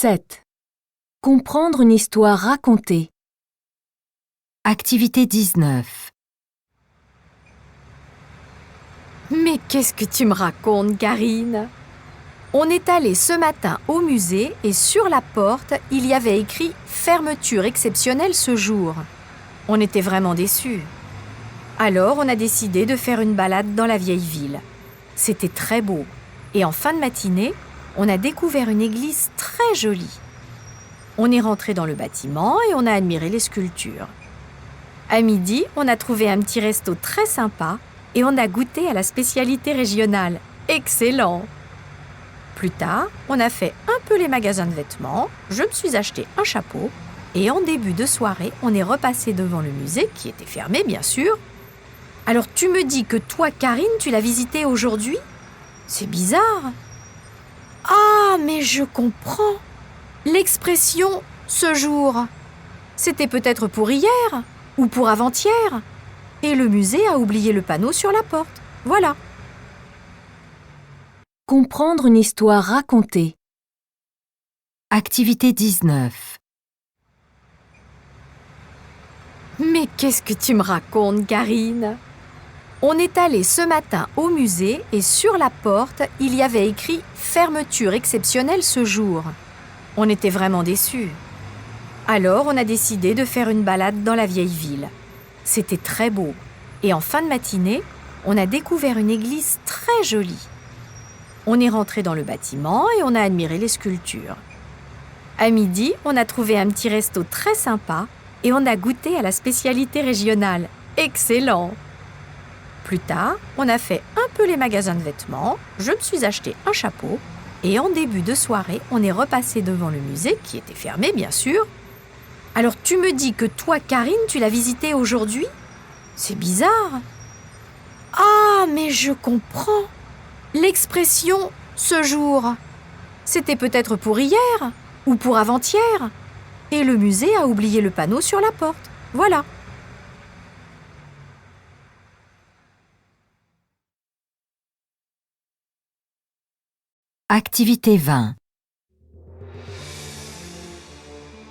7. Comprendre une histoire racontée. Activité 19. Mais qu'est-ce que tu me racontes, Karine? On est allé ce matin au musée et sur la porte, il y avait écrit « Fermeture exceptionnelle ce jour ». On était vraiment déçus. Alors, on a décidé de faire une balade dans la vieille ville. C'était très beau. Et en fin de matinée, on a découvert une église très jolie. On est rentré dans le bâtiment et on a admiré les sculptures. À midi, on a trouvé un petit resto très sympa et on a goûté à la spécialité régionale. Excellent! Plus tard, on a fait un peu les magasins de vêtements, je me suis acheté un chapeau et en début de soirée, on est repassé devant le musée qui était fermé, bien sûr. Alors tu me dis que toi, Karine, tu l'as visité aujourd'hui? C'est bizarre. Ah, mais je comprends. L'expression « ce jour », c'était peut-être pour hier ou pour avant-hier. Et le musée a oublié le panneau sur la porte. Voilà. Comprendre une histoire racontée. Activité 19. Mais qu'est-ce que tu me racontes, Karine? On est allé ce matin au musée et sur la porte, il y avait écrit « Fermeture exceptionnelle ce jour ». On était vraiment déçus. Alors, on a décidé de faire une balade dans la vieille ville. C'était très beau. Et en fin de matinée, on a découvert une église très jolie. On est rentré dans le bâtiment et on a admiré les sculptures. À midi, on a trouvé un petit resto très sympa et on a goûté à la spécialité régionale. Excellent! Plus tard, on a fait un peu les magasins de vêtements, je me suis acheté un chapeau et en début de soirée, on est repassé devant le musée qui était fermé, bien sûr. Alors tu me dis que toi, Karine, tu l'as visité aujourd'hui? C'est bizarre. Ah, mais je comprends. L'expression « ce jour », c'était peut-être pour hier ou pour avant-hier. Et le musée a oublié le panneau sur la porte. Voilà. Activité 20.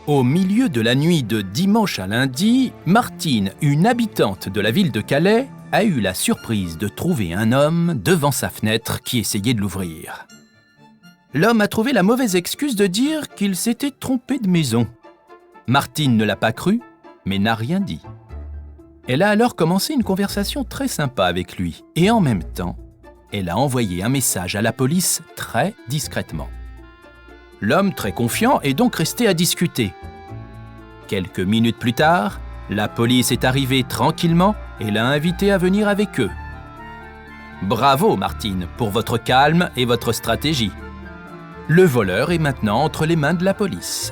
Au milieu de la nuit de dimanche à lundi, Martine, une habitante de la ville de Calais, a eu la surprise de trouver un homme devant sa fenêtre qui essayait de l'ouvrir. L'homme a trouvé la mauvaise excuse de dire qu'il s'était trompé de maison. Martine ne l'a pas cru, mais n'a rien dit. Elle a alors commencé une conversation très sympa avec lui et en même temps, elle a envoyé un message à la police très discrètement. L'homme, très confiant, est donc resté à discuter. Quelques minutes plus tard, la police est arrivée tranquillement et l'a invité à venir avec eux. Bravo, Martine, pour votre calme et votre stratégie. Le voleur est maintenant entre les mains de la police.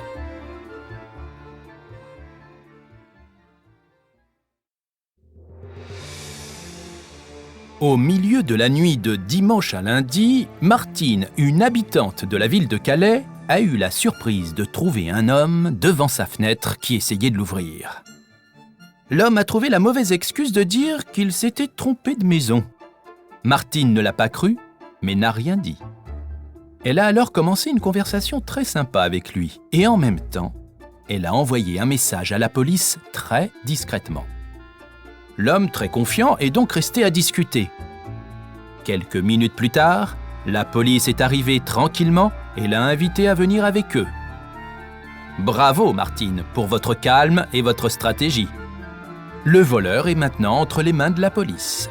Au milieu de la nuit de dimanche à lundi, Martine, une habitante de la ville de Calais, a eu la surprise de trouver un homme devant sa fenêtre qui essayait de l'ouvrir. L'homme a trouvé la mauvaise excuse de dire qu'il s'était trompé de maison. Martine ne l'a pas cru, mais n'a rien dit. Elle a alors commencé une conversation très sympa avec lui et en même temps, elle a envoyé un message à la police très discrètement. L'homme, très confiant, est donc resté à discuter. Quelques minutes plus tard, la police est arrivée tranquillement et l'a invité à venir avec eux. Bravo, Martine, pour votre calme et votre stratégie. Le voleur est maintenant entre les mains de la police.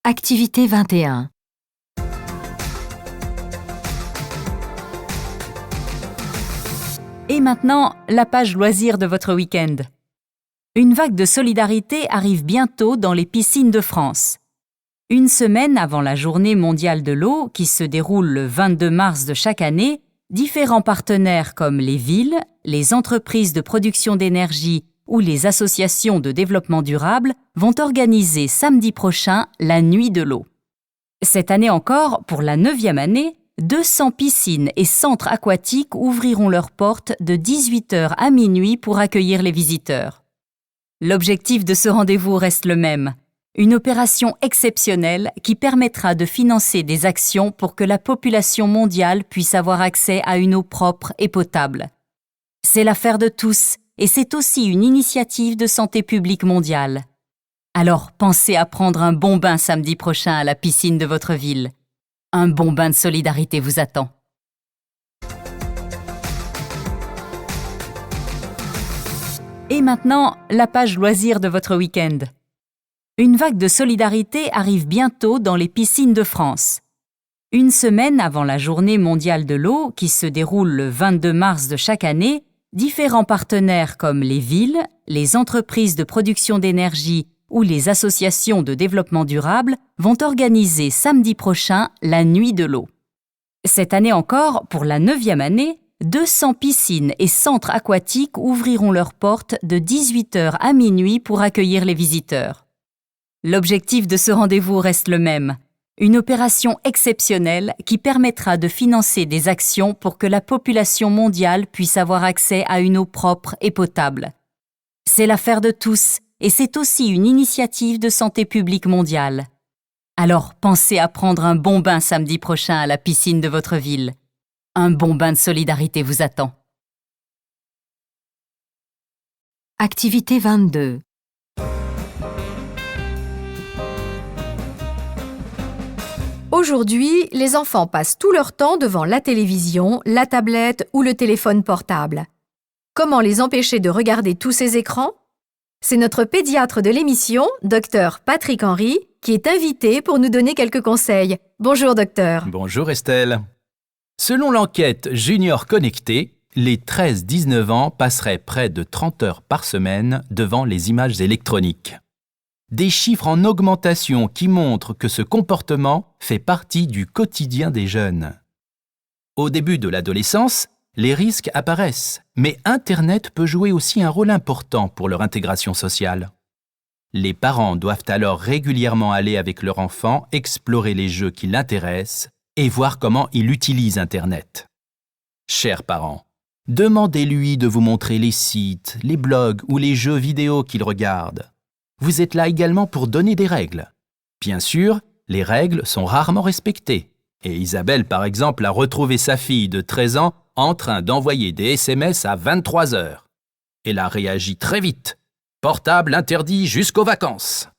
Activité 21. Et maintenant, la page loisirs de votre week-end. Une vague de solidarité arrive bientôt dans les piscines de France. Une semaine avant la Journée mondiale de l'eau, qui se déroule le 22 mars de chaque année, différents partenaires comme les villes, les entreprises de production d'énergie ou les associations de développement durable vont organiser samedi prochain la Nuit de l'eau. Cette année encore, pour la 9e année, 200 piscines et centres aquatiques ouvriront leurs portes de 18h à minuit pour accueillir les visiteurs. L'objectif de ce rendez-vous reste le même, Une opération exceptionnelle qui permettra de financer des actions pour que la population mondiale puisse avoir accès à une eau propre et potable. C'est l'affaire de tous et c'est aussi une initiative de santé publique mondiale. Alors pensez à prendre un bon bain samedi prochain à la piscine de votre ville. Un bon bain de solidarité vous attend. Et maintenant, la page loisirs de votre week-end. Une vague de solidarité arrive bientôt dans les piscines de France. Une semaine avant la Journée mondiale de l'eau, qui se déroule le 22 mars de chaque année, différents partenaires comme les villes, les entreprises de production d'énergie ou les associations de développement durable vont organiser samedi prochain la Nuit de l'eau. Cette année encore, pour la 9e année, 200 piscines et centres aquatiques ouvriront leurs portes de 18h à minuit pour accueillir les visiteurs. L'objectif de ce rendez-vous reste le même, une opération exceptionnelle qui permettra de financer des actions pour que la population mondiale puisse avoir accès à une eau propre et potable. C'est l'affaire de tous et c'est aussi une initiative de santé publique mondiale. Alors pensez à prendre un bon bain samedi prochain à la piscine de votre ville. Un bon bain de solidarité vous attend. Activité 22. Aujourd'hui, les enfants passent tout leur temps devant la télévision, la tablette ou le téléphone portable. Comment les empêcher de regarder tous ces écrans? C'est notre pédiatre de l'émission, Dr Patrick Henry, qui est invité pour nous donner quelques conseils. Bonjour docteur. Bonjour Estelle. Selon l'enquête Junior Connecté, les 13-19 ans passeraient près de 30 heures par semaine devant les images électroniques. Des chiffres en augmentation qui montrent que ce comportement fait partie du quotidien des jeunes. Au début de l'adolescence, les risques apparaissent, mais Internet peut jouer aussi un rôle important pour leur intégration sociale. Les parents doivent alors régulièrement aller avec leur enfant explorer les jeux qui l'intéressent et voir comment il utilise Internet. Chers parents, demandez-lui de vous montrer les sites, les blogs ou les jeux vidéo qu'il regarde. Vous êtes là également pour donner des règles. Bien sûr, les règles sont rarement respectées. Et Isabelle, par exemple, a retrouvé sa fille de 13 ans en train d'envoyer des SMS à 23 heures. Elle a réagi très vite. Portable interdit jusqu'aux vacances.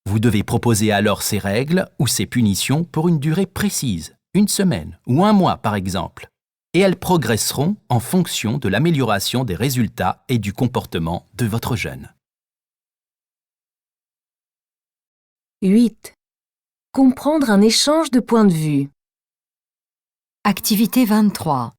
Vous devez proposer alors ces règles ou ces punitions pour une durée précise, une semaine ou un mois par exemple. Et elles progresseront en fonction de l'amélioration des résultats et du comportement de votre jeune. 8. Comprendre un échange de points de vue. Activité 23.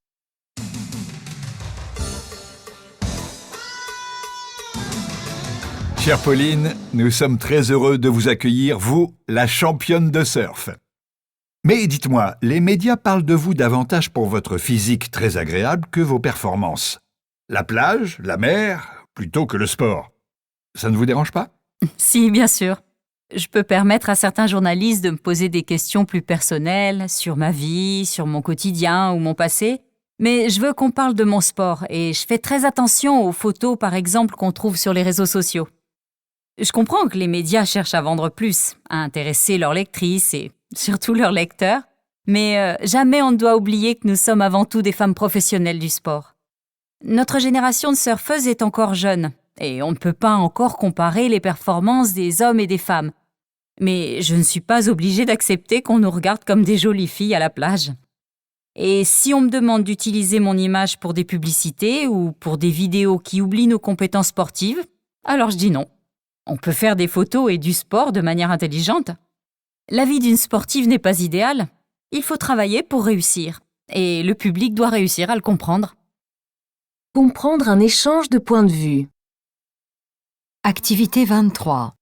Chère Pauline, nous sommes très heureux de vous accueillir, vous, la championne de surf. Mais dites-moi, les médias parlent de vous davantage pour votre physique très agréable que vos performances. La plage, la mer, plutôt que le sport. Ça ne vous dérange pas? Si, bien sûr. Je peux permettre à certains journalistes de me poser des questions plus personnelles sur ma vie, sur mon quotidien ou mon passé, mais je veux qu'on parle de mon sport et je fais très attention aux photos, par exemple, qu'on trouve sur les réseaux sociaux. Je comprends que les médias cherchent à vendre plus, à intéresser leurs lectrices et surtout leurs lecteurs, mais jamais on ne doit oublier que nous sommes avant tout des femmes professionnelles du sport. Notre génération de surfeuses est encore jeune et on ne peut pas encore comparer les performances des hommes et des femmes. Mais je ne suis pas obligée d'accepter qu'on nous regarde comme des jolies filles à la plage. Et si on me demande d'utiliser mon image pour des publicités ou pour des vidéos qui oublient nos compétences sportives, alors je dis non. On peut faire des photos et du sport de manière intelligente. La vie d'une sportive n'est pas idéale. Il faut travailler pour réussir. Et le public doit réussir à le comprendre. Comprendre un échange de points de vue. Activité 23.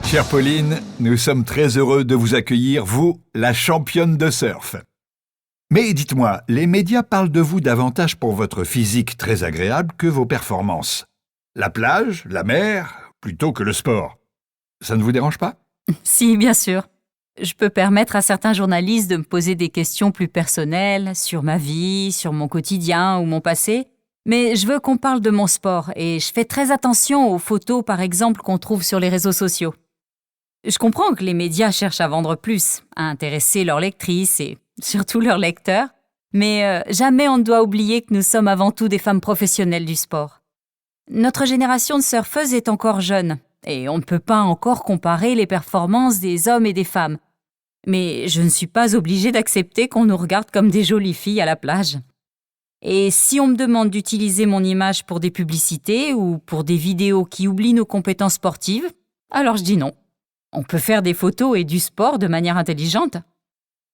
Chère Pauline, nous sommes très heureux de vous accueillir, vous, la championne de surf. Mais dites-moi, les médias parlent de vous davantage pour votre physique très agréable que vos performances. La plage, la mer, plutôt que le sport. Ça ne vous dérange pas? Si, bien sûr. Je peux permettre à certains journalistes de me poser des questions plus personnelles sur ma vie, sur mon quotidien ou mon passé, Mais je veux qu'on parle de mon sport et je fais très attention aux photos, par exemple, qu'on trouve sur les réseaux sociaux. Je comprends que les médias cherchent à vendre plus, à intéresser leurs lectrices et surtout leurs lecteurs, mais jamais on ne doit oublier que nous sommes avant tout des femmes professionnelles du sport. Notre génération de surfeuses est encore jeune et on ne peut pas encore comparer les performances des hommes et des femmes. Mais je ne suis pas obligée d'accepter qu'on nous regarde comme des jolies filles à la plage. Et si on me demande d'utiliser mon image pour des publicités ou pour des vidéos qui oublient nos compétences sportives, alors je dis non. On peut faire des photos et du sport de manière intelligente.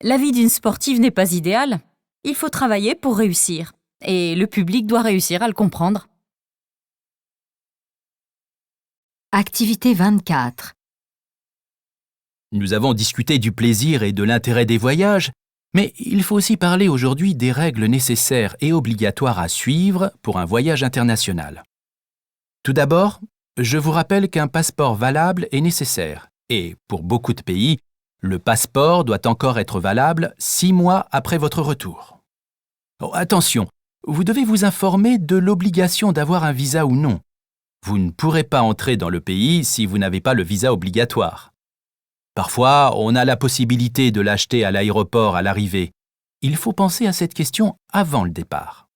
La vie d'une sportive n'est pas idéale. Il faut travailler pour réussir. Et le public doit réussir à le comprendre. Activité 24. Nous avons discuté du plaisir et de l'intérêt des voyages, mais il faut aussi parler aujourd'hui des règles nécessaires et obligatoires à suivre pour un voyage international. Tout d'abord, je vous rappelle qu'un passeport valable est nécessaire et, pour beaucoup de pays, le passeport doit encore être valable 6 mois après votre retour. Oh, attention, vous devez vous informer de l'obligation d'avoir un visa ou non. Vous ne pourrez pas entrer dans le pays si vous n'avez pas le visa obligatoire. Parfois, on a la possibilité de l'acheter à l'aéroport à l'arrivée. Il faut penser à cette question avant le départ.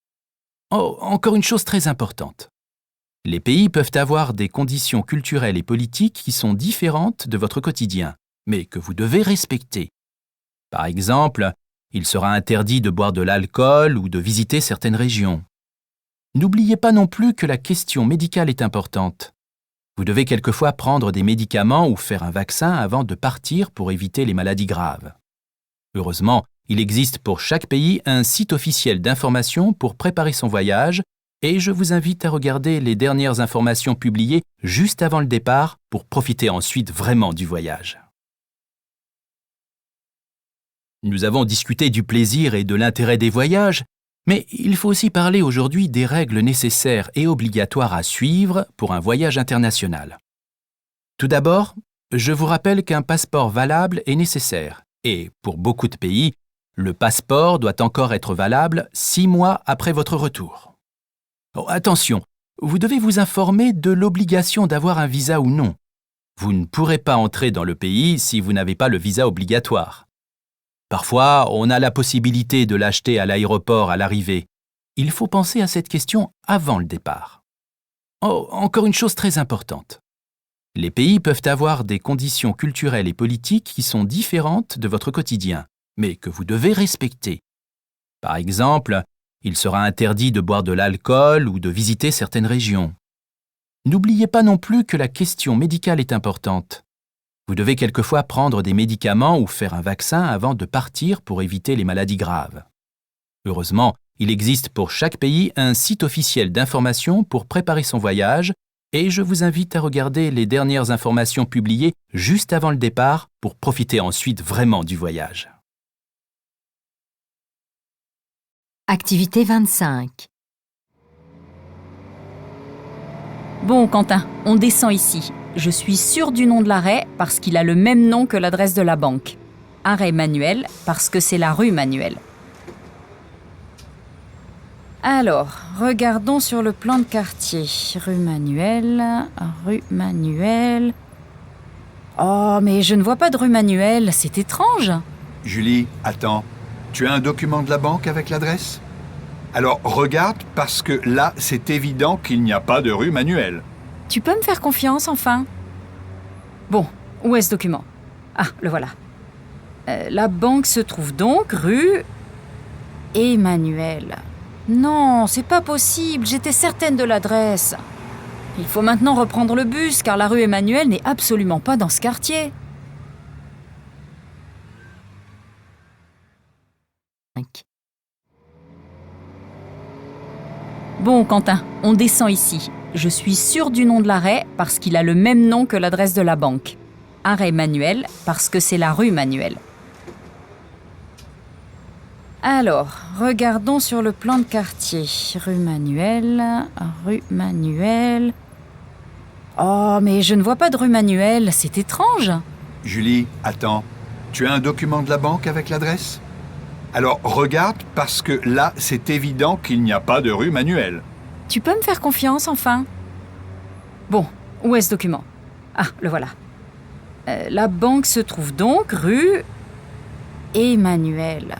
Oh, encore une chose très importante. Les pays peuvent avoir des conditions culturelles et politiques qui sont différentes de votre quotidien, mais que vous devez respecter. Par exemple, il sera interdit de boire de l'alcool ou de visiter certaines régions. N'oubliez pas non plus que la question médicale est importante. Vous devez quelquefois prendre des médicaments ou faire un vaccin avant de partir pour éviter les maladies graves. Heureusement, il existe pour chaque pays un site officiel d'information pour préparer son voyage et je vous invite à regarder les dernières informations publiées juste avant le départ pour profiter ensuite vraiment du voyage. Nous avons discuté du plaisir et de l'intérêt des voyages, mais il faut aussi parler aujourd'hui des règles nécessaires et obligatoires à suivre pour un voyage international. Tout d'abord, je vous rappelle qu'un passeport valable est nécessaire et, pour beaucoup de pays, le passeport doit encore être valable 6 mois après votre retour. Oh, attention, vous devez vous informer de l'obligation d'avoir un visa ou non. Vous ne pourrez pas entrer dans le pays si vous n'avez pas le visa obligatoire. Parfois, on a la possibilité de l'acheter à l'aéroport à l'arrivée. Il faut penser à cette question avant le départ. Oh, encore une chose très importante. Les pays peuvent avoir des conditions culturelles et politiques qui sont différentes de votre quotidien, mais que vous devez respecter. Par exemple, il sera interdit de boire de l'alcool ou de visiter certaines régions. N'oubliez pas non plus que la question médicale est importante. Vous devez quelquefois prendre des médicaments ou faire un vaccin avant de partir pour éviter les maladies graves. Heureusement, il existe pour chaque pays un site officiel d'information pour préparer son voyage et je vous invite à regarder les dernières informations publiées juste avant le départ pour profiter ensuite vraiment du voyage. Activité 25. Bon, Quentin, on descend ici. Je suis sûre du nom de l'arrêt parce qu'il a le même nom que l'adresse de la banque. Arrêt Manuel parce que c'est la rue Manuel. Alors, regardons sur le plan de quartier. Rue Manuel, rue Manuel... Oh, mais je ne vois pas de rue Manuel, c'est étrange. Julie, attends. Tu as un document de la banque avec l'adresse? Alors regarde parce que là, c'est évident qu'il n'y a pas de rue Manuel. Tu peux me faire confiance, enfin? Bon, où est ce document? Ah, le voilà. La banque se trouve donc rue Emmanuel. Non, c'est pas possible, j'étais certaine de l'adresse. Il faut maintenant reprendre le bus, car la rue Emmanuel n'est absolument pas dans ce quartier. Bon, Quentin, on descend ici. Je suis sûre du nom de l'arrêt parce qu'il a le même nom que l'adresse de la banque. Arrêt Manuel parce que c'est la rue Manuel. Alors, regardons sur le plan de quartier. Rue Manuel, rue Manuel... Oh, mais je ne vois pas de rue Manuel, c'est étrange. Julie, attends. Tu as un document de la banque avec l'adresse? Alors regarde parce que là, c'est évident qu'il n'y a pas de rue Manuel. Tu peux me faire confiance, enfin? Bon, où est ce document? Ah, le voilà. La banque se trouve donc rue Emmanuel.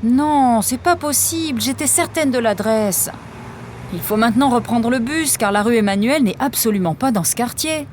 Non, c'est pas possible, j'étais certaine de l'adresse. Il faut maintenant reprendre le bus, car la rue Emmanuel n'est absolument pas dans ce quartier.